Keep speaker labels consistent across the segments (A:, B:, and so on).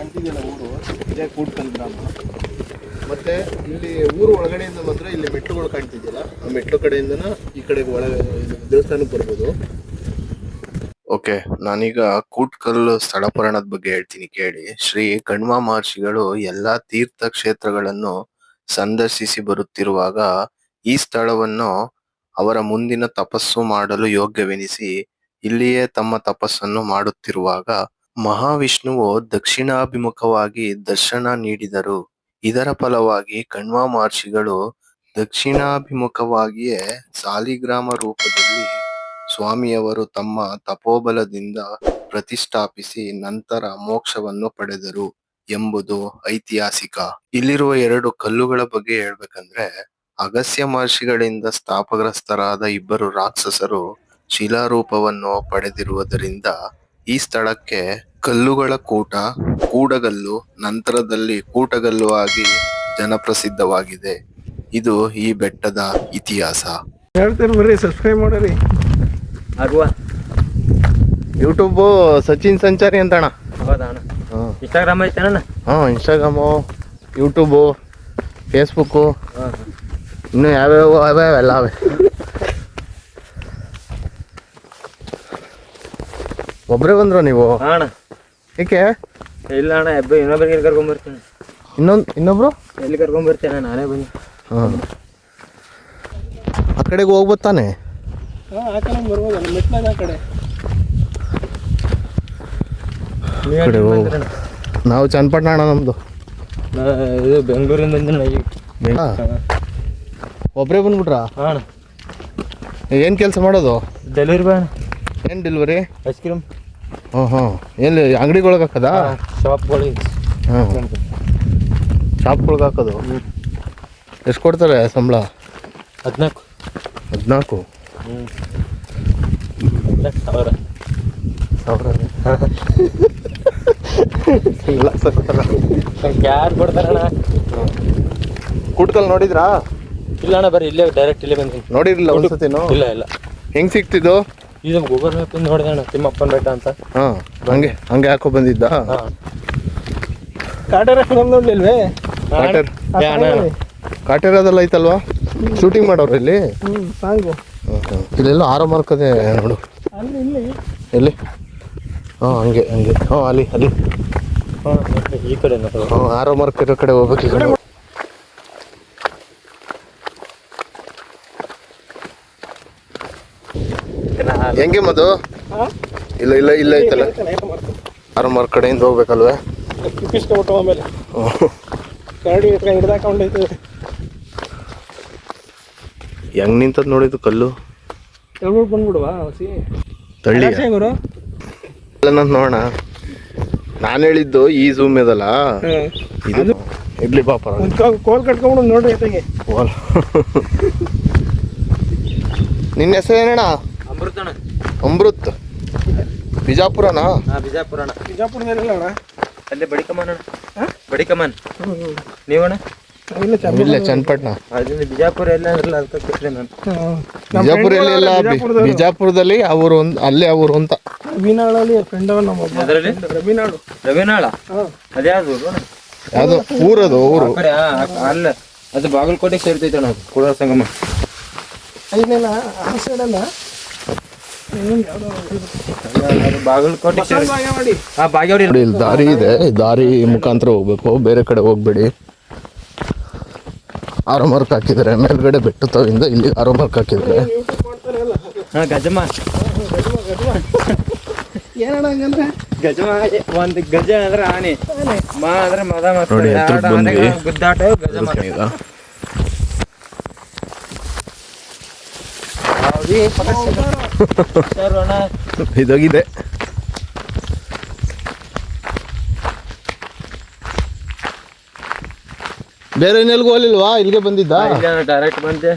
A: ಕಾಣ್ತಿದೆಯಲ್ಲ ಊರು ಇದೇ ಕೂಡ್ಕಲ್ ಗ್ರಾಮ. ಮತ್ತೆ ಇಲ್ಲಿ ಊರು ಒಳಗಡೆಯಿಂದ ಬಂದ್ರೆ ಇಲ್ಲಿ ಮೆಟ್ಲುಗಳು ಕಾಣ್ತಿದೆಯಲ್ಲ, ಆ ಮೆಟ್ಲು ಕಡೆಯಿಂದನ ಈ ಕಡೆಗೆ ಒಳಗೆ ದೇವಸ್ಥಾನಕ್ಕೆ ಬರ್ಬೋದು. ಓಕೆ, ನಾನೀಗ ಕೂಟ್ಕಲ್ ಸ್ಥಳ ಪುರಾಣದ ಬಗ್ಗೆ ಹೇಳ್ತೀನಿ ಕೇಳಿ. ಶ್ರೀ ಕಣ್ವ ಮಹರ್ಷಿಗಳು ಎಲ್ಲಾ ತೀರ್ಥ ಕ್ಷೇತ್ರಗಳನ್ನು ಸಂದರ್ಶಿಸಿ ಬರುತ್ತಿರುವಾಗ ಈ ಸ್ಥಳವನ್ನು ಅವರ ಮುಂದಿನ ತಪಸ್ಸು ಮಾಡಲು ಯೋಗ್ಯವೆನಿಸಿ ಇಲ್ಲಿಯೇ ತಮ್ಮ ತಪಸ್ಸನ್ನು ಮಾಡುತ್ತಿರುವಾಗ ಮಹಾವಿಷ್ಣುವು ದಕ್ಷಿಣಾಭಿಮುಖವಾಗಿ ದರ್ಶನ ನೀಡಿದರು. ಇದರ ಫಲವಾಗಿ ಕಣ್ವ ಮಹರ್ಷಿಗಳು ದಕ್ಷಿಣಾಭಿಮುಖವಾಗಿಯೇ ಸಾಲಿಗ್ರಾಮ ರೂಪದಲ್ಲಿ ಸ್ವಾಮಿಯವರು ತಮ್ಮ ತಪೋಬಲದಿಂದ ಪ್ರತಿಷ್ಠಾಪಿಸಿ ನಂತರ ಮೋಕ್ಷವನ್ನು ಪಡೆದರು ಎಂಬುದು ಐತಿಹಾಸಿಕ. ಇಲ್ಲಿರುವ 2 ಕಲ್ಲುಗಳ ಬಗ್ಗೆ ಹೇಳ್ಬೇಕಂದ್ರೆ, ಅಗಸ್ತ್ಯ ಮಹರ್ಷಿಗಳಿಂದ ಸ್ಥಾಪಗ್ರಸ್ತರಾದ 2 ರಾಕ್ಷಸರು ಶಿಲಾರೂಪವನ್ನು ಪಡೆದಿರುವುದರಿಂದ ಈ ಸ್ಥಳಕ್ಕೆ ಕಲ್ಲುಗಳ ಕೂಟ, ಕೂಡಗಲ್ಲು, ನಂತರದಲ್ಲಿ ಕೂಟಗಲ್ಲು ಆಗಿ ಜನಪ್ರಸಿದ್ಧವಾಗಿದೆ. ಇದು ಈ ಬೆಟ್ಟದ ಇತಿಹಾಸ.
B: ಹೇಳ್ತೇನೆ ಬರ್ರಿ, ಸಬ್ಸ್ಕ್ರೈಬ್ ಮಾಡ್ರಿ.
A: ಯೂಟ್ಯೂಬ್ ಸಚಿನ್ ಸಂಚಾರಿ ಅಂತ ಅಣ್ಣ.
C: ಹೌದಾ ಅಣ್ಣ? ಇನ್ಸ್ಟಾಗ್ರಾಮ್ ಐತೇನಣ್ಣ?
A: ಇನ್ಸ್ಟಾಗ್ರಾಮು, ಯೂಟ್ಯೂಬು, ಫೇಸ್ಬುಕ್ಕು, ಇನ್ನು ಯಾವ್ಯಾವ ಅವೆಲ್ಲ ಅವೆ. ಒಬ್ಬರೇ ಬಂದ್ರು ನೀವು?
C: ಅಣ್ಣ
A: ಏಕೆ?
C: ಇಲ್ಲ ಅಣ್ಣ, ಇನ್ನೊಬ್ಬರಿಗೆ ಕರ್ಕೊಂಡ್ಬರ್ತೀನಿ.
A: ಇನ್ನೊಬ್ರು
C: ಎಲ್ಲಿ ಕರ್ಕೊಂಡ್ಬರ್ತೇನೆ? ನಾನೇ ಬನ್ನಿ.
A: ಹಾಂ, ಆ ಕಡೆಗೆ ಹೋಗ್ಬತ್ತಾನೆ.
B: ಆ ಕಡೆ ಬರ್ಬೋದಲ್ಲ, ಮೆಟ್ಲಾಗ ಆ ಕಡೆ.
A: ಕಡೆ ಹೋಗು. ನಾವು ಚನ್ನಪಟ್ಟಣ ಅಣ್ಣ, ನಮ್ಮದು
C: ಇದು ಬೆಂಗಳೂರಿಂದ ಬಂದಿನ ಈಗ.
A: ಒಬ್ಬರೇ ಬಂದ್ಬಿಟ್ರಾ?
C: ಹಾಂ.
A: ಏನು ಕೆಲಸ ಮಾಡೋದು?
C: Delivery boy.
A: ಏನು ಡೆಲಿವರಿ?
C: Ice cream.
A: ಹಾಂ. ಎಲ್ಲಿ ಅಂಗಡಿಗಳಿಗೆ ಹಾಕೋದಾ?
C: ಶಾಪ್ಗಳಿಗೆ.
A: ಹಾಂ, ಶಾಪ್ಗಳಿಗೆ ಹಾಕೋದು. ಎಷ್ಟು ಕೊಡ್ತಾರೆ ಸಂಬಳ?
C: 14.
A: 14?
C: ಸಾವಿರ ಯಾರು ಕೊಡ್ತಾರಣ್ಣ?
A: ಕೂಟ್ಕಲ್ ನೋಡಿದ್ರಾ?
C: ಇಲ್ಲ ಅಣ್ಣ, ಬರೀ ಇಲ್ಲೇ ಡೈರೆಕ್ಟ್ ಇಲ್ಲೇ ಬಂದಿನಿ.
A: ನೋಡಿರಲಿಲ್ಲ ಒಂದ್ಸತಿನೂ?
C: ಇಲ್ಲ.
A: ಹೆಂಗೆ ಸಿಕ್ತಿದ್ದು?
C: ಇದು ಗೂಗಲ್ ಮ್ಯಾಪಿಂದ ನೋಡಿದೆ ಅಣ್ಣ, ತಿಮ್ಮಪ್ಪನ ಬೆಟ್ಟ ಅಂತ.
A: ಹಾಂ, ಹಂಗೆ ಹಾಕೋ ಬಂದಿದ್ದ?
C: ಹಾಂ.
B: ಕಾಟೇರ ಫಿಲಮ್ ನೋಡ್ಲಿಲ್ವೇ?
A: ಕಾಟೇರದಲ್ಲ ಐತಲ್ವಾ ಶೂಟಿಂಗ್ ಮಾಡೋರು ಇಲ್ಲಿ?
B: ಸಾಂಗು
A: ಇಲ್ಲೆಲ್ಲ ಆರೋ ಮಾರ್ಕ್ ಅದೇ ನೋಡು.
B: ಅಲ್ಲಿ ಇಲ್ಲಿ
A: ಎಲ್ಲಿ? ಹಾಂ, ಹಂಗೆ. ಹಾಂ, ಅಲ್ಲಿ
C: ಈ ಕಡೆ.
A: ಹಾಂ, ಆರೋ ಮಾರ್ಕ್ ಇರೋ ಕಡೆ ಹೋಗ್ಬೇಕು. ಈ ಕಡೆ ಹೆಂಗೆ ಮದು? ಇಲ್ಲ ಐತಲ್ಲ, ಆರೋ ಮಾರ್ಕ್ ಕಡೆಯಿಂದ ಹೋಗ್ಬೇಕಲ್ವೇ?
B: ಕಿಪ್ಪಿಸ್ಕೊಬಿಟ್ಟು ಆಮೇಲೆ ಕರಡಿ ಹಿಡ್ದಾಕೊಂಡೈತೆ.
A: ಹೆಂಗ್ ನಿಂತದ್ ನೋಡಿದ್ದು ಕಲ್ಲು?
B: ಹೇಳ್ಬಿಟ್ಟು ಬಂದ್ಬಿಡುವ ಹಸಿ
A: ತಳ್ಳಿ
B: ಗುರು
A: ನೋಡೋಣ. ನಾನು ಹೇಳಿದ್ದು ಈ ಝೂಮ್ ಇದಲ್ಲ, ಇದು ಇಡ್ಲಿ ಪಾಪ.
B: ಕೋಲ್ ಕಟ್ಕೊಂಡ್ಬಿಡು ನೋಡ್ರಿ ಜೊತೆಗೆ.
A: ನಿನ್ನ ಹೆಸರು ಏನಣ್ಣ?
C: ಅಮೃತಣ್ಣ.
A: ಅಮೃತ್. ಬಿಜಾಪುರನಾ?
B: ಬಿಜಾಪುರದಲ್ಲ ಅಣ್ಣ,
C: ಅಲ್ಲೇ ಬಡಿಕಮನ್. ಬಡಿಕಮನ್. ನೀವಣ್ಣ?
A: ಇಲ್ಲ, ಚನ್ನಪಟ್ಟಣ.
C: ಅದರಿಂದ ಬಿಜಾಪುರ ಎಲ್ಲ ಅಂದ್ರಲ್ಲ, ಅದಕ್ಕೆ ಕೇಳಿದೆ ನಾನು.
A: ಬಿಜಾಪುರ ಎಲ್ಲ ಬಿಜಾಪುರದಲ್ಲಿ ಅವರು ಅಲ್ಲೇ ಅವರು ಅಂತ.
B: ರವಿನಾಳಲ್ಲಿ ಫ್ರೆಂಡ್ ಅವ ನಮ್ಮ.
C: ಅದರಲ್ಲಿ ರವಿನಾಳ. ಅದ್ಯಾವುದು
A: ಯಾವುದು ಊರದು? ಊರು
C: ಅಲ್ಲ, ಅದು ಬಾಗಲಕೋಟೆಗೆ ಸೇರ್ತೈತೆ ಅಣ್ಣ, ಕೂಡಲ ಸಂಗಮ.
B: ಇದೆಲ್ಲ ಆ ಸೈಡಲ್ಲ,
C: ಬಾಗಲಕೋಟೆ
B: ಬಾಗೇವಾಡಿ.
A: ಇಲ್ಲಿ ದಾರಿ ಇದೆ, ದಾರಿ ಮುಖಾಂತರ ಹೋಗ್ಬೇಕು, ಬೇರೆ ಕಡೆ ಹೋಗ್ಬೇಡಿ. ಆರೋ ಮಾರ್ಕ್ ಹಾಕಿದ್ದಾರೆ ಮೇಲ್ಗಡೆ ಬೆಟ್ಟದಿಂದ, ಇಲ್ಲಿ ಆರೋ ಮಾರ್ಕ್ ಹಾಕಿದ್ದಾರೆ.
C: ಗಜಮ
B: ಏನಣ್ಣ ಹಂಗಂದ್ರೆ?
C: ಗಜಮ ಒಂದು ಗಜ ಅಂದ್ರೆ ಆನೆ, ಮಾ ಅಂದ್ರೆ ಮದ
A: ನೋಡಿ,
C: ಗುದ್ದಾಟ ಗಜಮ.
A: ಇದಾಗಿದೆ. ಬೇರೆ ಇನ್ನೆಲ್ಗೂ ಹೋಗ್ಲಿಲ್ವಾ? ಇಲ್ಲಿಗೆ ಬಂದಿದ್ದ?
C: ಡೈರೆಕ್ಟ್ ಬಂದೆ,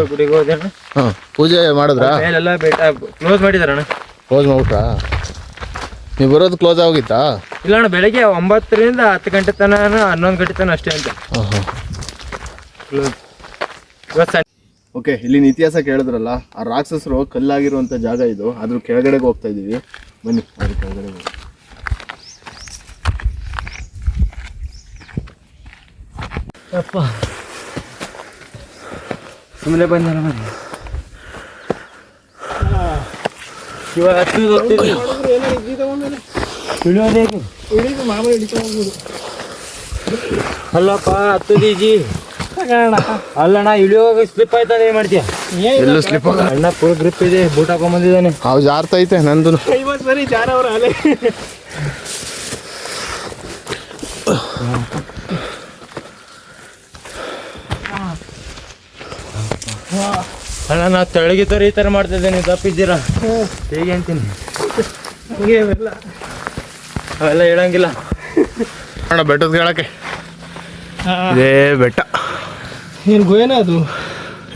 C: ಗುಡಿಗೆ ಹೋದೆ.
A: ಹಾಂ, ಪೂಜೆ ಮಾಡಿದ್ರಾ?
C: ಮೇಲೆಲ್ಲ ಬೆಟ್ಟ ಕ್ಲೋಸ್ ಮಾಡಿದಾರಣ್ಣ.
A: ಕ್ಲೋಸ್ ಮಾಡ್ಬಿಟ್ರಾ? ನೀವು ಬರೋದು ಕ್ಲೋಸ್ ಆಗೋಗಿತ್ತಾ?
C: ಇಲ್ಲ ಅಣ್ಣ, ಬೆಳಗ್ಗೆ 9ರಿಂದ 10 ಗಂಟೆ ತನಕ, 11 ಗಂಟೆ ತನಕ ಅಷ್ಟೇ ಅಂತ.
A: ಓಕೆ, ಇಲ್ಲಿನ ಇತಿಹಾಸ ಕೇಳಿದ್ರಲ್ಲ, ಆ ರಾಕ್ಷಸರು ಕಲ್ಲಾಗಿರುವಂಥ ಜಾಗ ಇದು. ಅದ್ರ ಕೆಳಗಡೆಗೆ ಹೋಗ್ತಾ ಇದ್ದೀವಿ, ಬನ್ನಿ. ಅದ್ರ ಕೆಳಗಡೆ
C: ಅಪ್ಪ ಸುಮ್ಮನೆ ಬಂದ ಇವಾಗ
B: ಇಳಿದು ಮಾಮೂಲಿ ಹಿಡಿಕೊಂಡು ಹೋಗ್ಬೋದು.
C: ಅಲ್ಲಪ್ಪ ಹತ್ತದೀಜಿ ಅಲ್ಲಣ್ಣ ಇಳಿಯುವಾಗ ಸ್ಲಿಪ್ ಆಯ್ತಾನೆ ಏನ್ ಮಾಡ್ತೀಯ?
A: ಎಲ್ಲೂ ಸ್ಲಿಪ್
C: ಅಣ್ಣ ಫುಲ್ ಗ್ರಿಪ್ ಇದೆ, ಬೂಟ್ ಹಾಕೊಂಡ್ ಬಂದಿದ್ದಾನೆ.
A: ಅವು ಜಾರ್ತೈತೆ ನಂದು.
B: ಇವತ್ತು ಸರಿ ಜಾರವ್ರ ಅಲೆ.
C: ಅಣ್ಣ ನಾ ತೆಳಗಿತರ ಈ ತರ ಮಾಡ್ತಿದ್ದೇನೆ, ತಪ್ಪಿದ್ದೀರಾ ಹೇಗೆ ಅಂತೀನಿ.
B: ಹಂಗೆ ಅವೆಲ್ಲ
C: ಅವೆಲ್ಲ ಹೇಳಂಗಿಲ್ಲ
A: ಅಣ್ಣ ಬೆಟ್ಟದ ಹೇಳಕ್ಕೆ ಇದೇ ಬೆಟ್ಟ.
B: ಏನು ಗೋಯನ ಅದು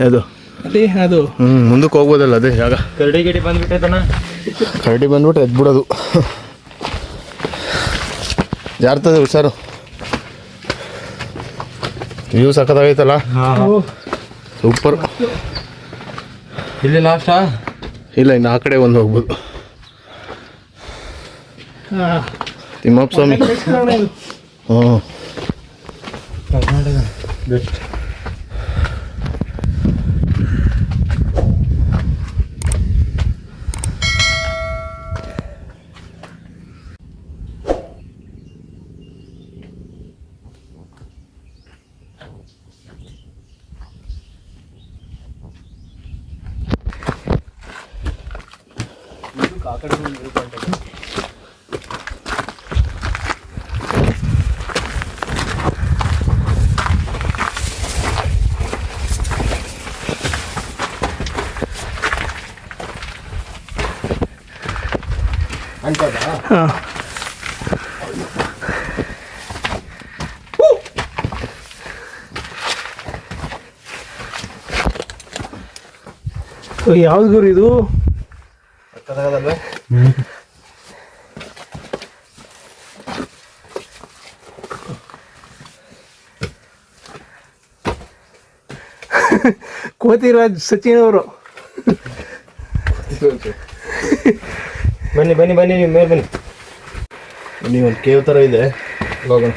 A: ಅದು
B: ಅದೇ ಅದು
A: ಮುಂದಕ್ಕೆ ಹೋಗ್ಬೋದಲ್ಲ ಅದೇ ಜಾಗ.
C: ಕರಡಿ ಗಿಡಿ ಬಂದ್ಬಿಟ್ಟೈತಣ್ಣ.
A: ಕರಡಿ ಬಂದ್ಬಿಟ್ಟು ಎದ್ಬಿಡೋದು. ಜಾರ್ತದೆ ಹುಷಾರು. ವ್ಯೂ ಸಖತ್ತಾಗೈತಲ್ಲ, ಸೂಪರ್.
C: ಇಲ್ಲಿ ಲಾಸ್ಟಾ?
A: ಇಲ್ಲ ಇನ್ನು ಆ ಕಡೆ ಒಂದು ಹೋಗ್ಬೋದು. ತಿಮ್ಮಪ್ಪ ಸ್ವಾಮಿ. ಹ್ಞೂ
C: ಕರ್ನಾಟಕ ಬೆಸ್ಟ್.
B: ಹಾಂ ಯಾವ್ದು ಗುರು ಇದು? ಕೋತಿರಾಜ್ ಸಚಿನ್ ಅವರು.
C: ಬನ್ನಿ ಬನ್ನಿ ಬನ್ನಿ, ನೀವು ಮೇಲೆ ಬನ್ನಿ.
A: ನೀವು ಒಂದು ಕೇವ್ ಥರ ಇದೆ, ಹೋಗೋಣ.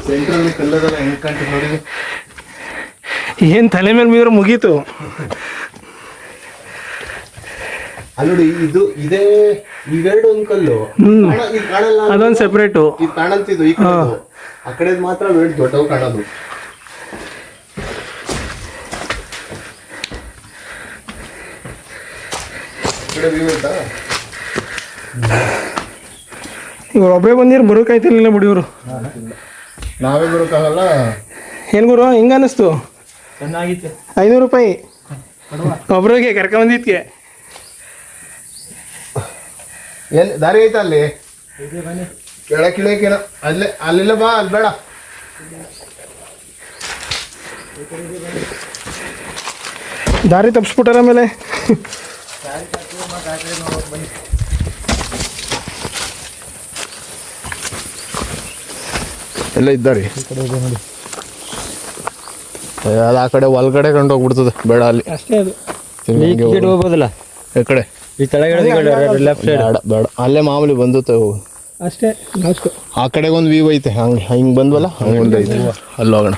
A: ಸೆಂಟ್ರಲ್ಲಿ ಕಲ್ಲದಲ್ಲ ಹೆಂಗೆ ಕಾಣ್ತದೆ ನೋಡಿ.
B: ಏನು ತಲೆ ಮೇಲೆ ಮೀರ ಮುಗೀತು.
A: ಅಲ್ಲಿ ಇದು ಇದೇ ಇವೆರಡು ಒಂದು ಕಲ್ಲು. ಇದು ಕಾಣಲ್ಲ,
B: ಅದೊಂದು ಸೆಪ್ರೇಟು.
A: ಇದು ಕಾಣಂತಿದ್ದು ಈ ಕಡೆ, ಆ ಕಡೆ ಮಾತ್ರ ವೇಟ್ ದೊಡ್ಡವು ಕಾಣೋದು.
B: ಇವ್ರು ಒಬ್ಬರೇ ಬಂದಿರು, ಬರೋಕಾಯ್ತಿರ್ಲಿಲ್ಲ ಬಿಡಿ ಇವರು.
A: ನಾವೇ ಬರೋಕ್ಕಾಗಲ್ಲ.
B: ಏನು ಗುರು ಹಿಂಗೆ ಅನ್ನಿಸ್ತು?
C: ಚೆನ್ನಾಗಿತ್ತು.
B: 500 ರೂಪಾಯಿ ಒಬ್ರಿಗೆ ಕರ್ಕೊಂಬಂದಿದ್ಕೆ.
A: ಏನು ದಾರಿ ಐತ ಅಲ್ಲಿ ಕೆಳಕ್ಕೆ ಇಳಿಯಕೇನೋ ಅಲ್ಲೇ ಅಲ್ಲಿಲ್ಲ ಬಾ, ಅಲ್ಲಿ ಬೇಡ.
B: ದಾರಿ ತಪ್ಪಿಸ್ಬಿಟ್ಟಾರ ಮೇಲೆ.
A: ಎಲ್ಲ ಇದ್ದಾರೆ ಅದು ಆ ಕಡೆ ಒಳಗಡೆ ಕಂಡು ಹೋಗ್ಬಿಡ್ತದೆ, ಬೇಡ ಅಲ್ಲಿ.
B: ಅಷ್ಟೇ ಅದು.
C: ಹೋಗ್ಬೋದಲ್ಲ
A: ಈ ಕಡೆ,
C: ಈ ಕೆಳಗಡೆ ಲೆಫ್ಟ್ ಸೈಡ್.
A: ಬೇಡ ಬೇಡ, ಅಲ್ಲೇ ಮಾಮೂಲಿ ಬಂದುತ್ತೆ ಹೋಗು.
B: ಅಷ್ಟೇ ಲಾಸ್ಟು.
A: ಆ ಕಡೆಗೆ ಒಂದು ವ್ಯೂ ಐತೆ, ಹಂಗೆ ಹಿಂಗೆ ಬಂದ್ವಲ್ಲ ಹಂಗೆ ಒಂದು ಐತೆ, ಅಲ್ಲಿ ಹೋಗೋಣ.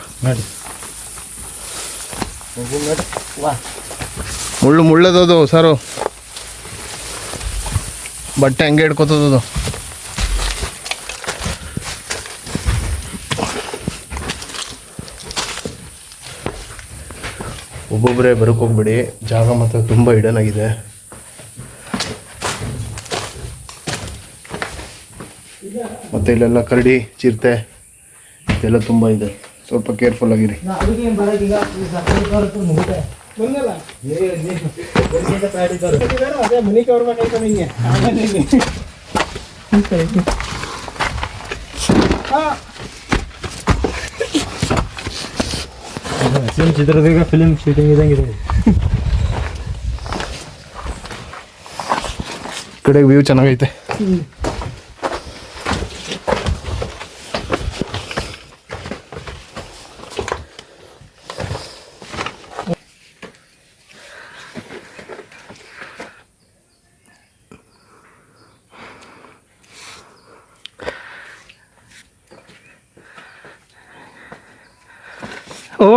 C: ನೋಡಿ
A: ಮುಳ್ಳದದು ಸರು, ಬಟ್ಟೆ ಹಂಗೆ ಹಿಡ್ಕೊತದದು. ಒಬ್ಬೊಬ್ಬರೇ ಬರೋಕ್ಕೆ ಹೋಗ್ಬಿಡಿ, ಜಾಗ ಮಾತ್ರ ತುಂಬ ಹಿಡನ್ ಆಗಿದೆ. ಮತ್ತು ಇಲ್ಲೆಲ್ಲ ಕರಡಿ, ಚಿರತೆ ಇದೆಲ್ಲ ತುಂಬ ಇದೆ, ಸ್ವಲ್ಪ ಕೇರ್ಫುಲ್ ಆಗಿರಿ.
B: ಬಂದಲ್ಲ ಅದೇ ಮನೆಗೆ ಅವ್ರಬೇಕಾಯ್ತು ನಿಂಗೆ.
C: ಚಿತ್ರದುರ್ಗ ಫಿಲ್ಮ್ ಶೂಟಿಂಗ್ ಇದ್ದಂಗಿದೆ.
B: ಕಡೆ ವ್ಯೂ ಚೆನ್ನಾಗೈತೆ. ಓ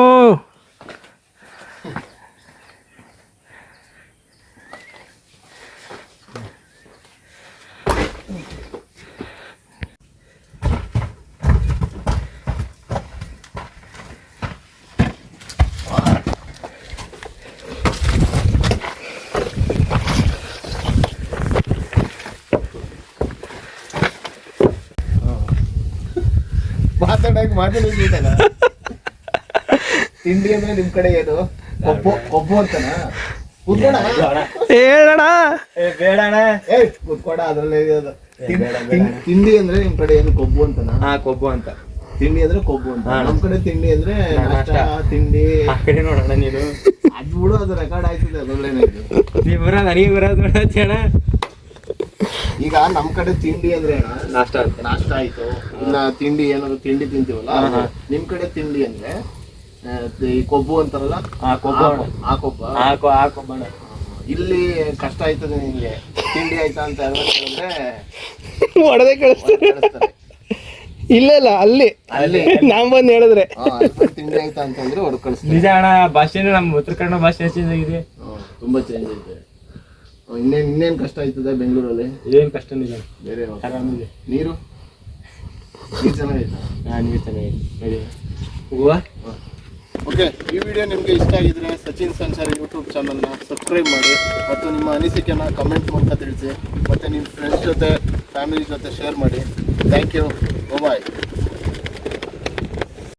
A: ಮಾತಾಡೋದಿಲ್ಲ. ತಿಂಡಿ ಅಂದ್ರೆ ನಿಮ್ ಕಡೆ ಏನು ಕೊಬ್ಬು ಅಂತನಾ? ಕೂತ್ಕೋಣ
B: ಹೇಳಣ.
C: ಬೇಡಣ.
A: ಕೂತ್ಕೋಣ ಅದ್ರಲ್ಲೇ ಇರೋದು. ತಿಂಡಿ ಅಂದ್ರೆ ನಿಮ್ ಕಡೆ ಏನು ಕೊಬ್ಬು ಅಂತನಾ?
C: ಹಾ ಕೊಬ್ಬು ಅಂತ.
A: ತಿಂಡಿ ಅಂದ್ರೆ ಕೊಬ್ಬು ಅಂತ. ನಮ್ ಕಡೆ ತಿಂಡಿ ಅಂದ್ರೆ ನಾಷ್ಟ, ತಿಂಡಿ.
C: ಆ ಕಡೆ ನೋಡೋಣ ನೀನು.
A: ಅದ್ ಬಿಡು, ಅದು ರೆಕಾರ್ಡ್ ಆಯ್ತದೆ, ಅದ್ರಲ್ಲೇನಾಯ್ತು.
C: ನೀವ್ ಬರ ನನಗೆ ಬರೋದು ನೋಡಣ.
A: ಈಗ ನಮ್ ಕಡೆ ತಿಂಡಿ ಅಂದ್ರೆ
C: ನಾಷ್ಟ ಅಂತ.
A: ನಾಷ್ಟ ಆಯ್ತು, ಇನ್ನ ತಿಂಡಿ ಏನಾದ್ರು ತಿಂಡಿ ತಿಂತೀವಲ್ಲ. ನಿಮ್ ಕಡೆ ತಿಂಡಿ ಅಂದ್ರೆ ಈ ಕೊಬ್ಬು ಅಂತಾರಲ್ಲ,
C: ಆ ಕೊಬ್ಬು.
A: ಆ ಕೊಬ್ಬ.
C: ಆ ಕೊಬ್ಬಣ.
A: ಇಲ್ಲಿ ಕಷ್ಟ ಆಯ್ತದೆ ನಿಂಗೆ. ತಿಂಡಿ ಆಯ್ತಾ ಅಂತ ಹೇಳಿದ್ರೆ
B: ಹೊಡೆದೇ ಕಳಿಸ್ತಾರೆ. ಇಲ್ಲ ಇಲ್ಲ, ಅಲ್ಲಿ
A: ಅಲ್ಲಿ
B: ನಾವ್ ಬಂದು ಹೇಳಿದ್ರೆ
A: ತಿಂಡಿ ಆಯ್ತಾ ಅಂತಂದ್ರೆ ಹೊರಗೆ ಕಳಿಸ್ತಾರೆ.
C: ನಿಜ ಅಣ್ಣ, ಭಾಷೆನೂ ನಮ್ಮ ಉತ್ತರ ಕನ್ನಡ ಭಾಷೆ ಚೇಂಜ್ ಆಗಿದೆ.
A: ತುಂಬಾ ಚೇಂಜ್ ಐತೆ. ಇನ್ನೇನ್ ಕಷ್ಟ ಆಯ್ತದೆ ಬೆಂಗಳೂರಲ್ಲಿ?
C: ಏನ್ ಕಷ್ಟ ನಿಜ.
A: ಬೇರೆ
C: ಆರಾಮಿದೆ.
A: ನೀರು ಚೆನ್ನಾಗೈತಾ?
C: ನೀರು ಚೆನ್ನಾಗಿದೆ. ಹೋಗುವ.
A: ಓಕೆ, ಈ ವಿಡಿಯೋ ನಿಮಗೆ ಇಷ್ಟ ಆಗಿದ್ರೆ ಸಚಿನ್ ಸಂಚಾರಿ ಯೂಟ್ಯೂಬ್ ಚಾನಲ್ನ ಸಬ್ಸ್ಕ್ರೈಬ್ ಮಾಡಿ ಮತ್ತು ನಿಮ್ಮ ಅನಿಸಿಕೆನ ಕಮೆಂಟ್ ಮೂಲಕ ತಿಳಿಸಿ ಮತ್ತು ನಿಮ್ಮ ಫ್ರೆಂಡ್ಸ್ ಜೊತೆ ಫ್ಯಾಮಿಲಿ ಜೊತೆ ಶೇರ್ ಮಾಡಿ. Thank you. ಬಾಯ್.